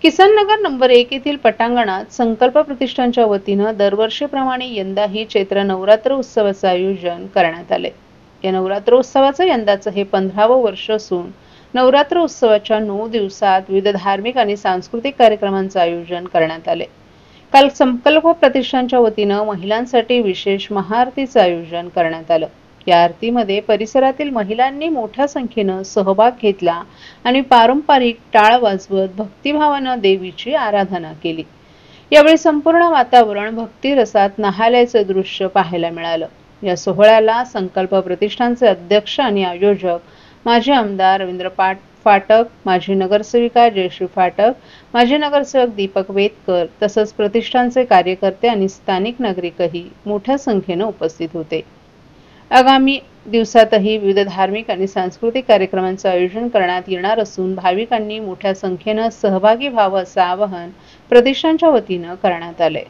किसन नगर number 1 येथील पटांगणात संकल्प प्रतिष्ठानच्या वतीनं दरवर्षीप्रमाणे यंदाही चैत्र नवरात्र उत्सवाचे आयोजन करण्यात आले। या नवरात्र उत्सवाचं यंदाचं हे 15वं वर्ष असून नवरात्र उत्सवाच्या 9 दिवसात विविध धार्मिक आणि सांस्कृतिक कार्यक्रमांचं आयोजन करण्यात आले। काल संकल्प प्रतिष्ठानच्या वतीनं महिलांसाठी विशेष महाआरतीचं आयोजन करण्यात आलं। या आरतीमध्ये परिसरातील महिलांनी मोठ्या संख्येनं सहभाग घेतला आणि पारंपरिक टाळ वाजवत भक्तिभावानं देवीची आराधना केली। यावेळी संपूर्ण वातावरण भक्ती रसात न्हाल्याचं दृश्य पाहायला मिळालं। या सोहळ्याला संकल्प प्रतिष्ठानचे अध्यक्ष आणि आयोजक माजी आमदार रवींद्र फाटक, माजी नगरसेविका जयश्री फाटक, माजी नगरसेवक दीपक वेदकर तसंच प्रतिष्ठानचे कार्यकर्ते आणि स्थानिक नागरिकही मोठ्या संख्येने उपस्थित होते। आगामी दिवसातही विविध धार्मिक आणि सांस्कृतिक कार्यक्रमांचे आयोजन करण्यात येणार असून भाविकांनी मोठ्या संख्येने सहभागी व्हावं असं आवाहन प्रतिष्ठानच्या वतीनं करण्यात आलंय।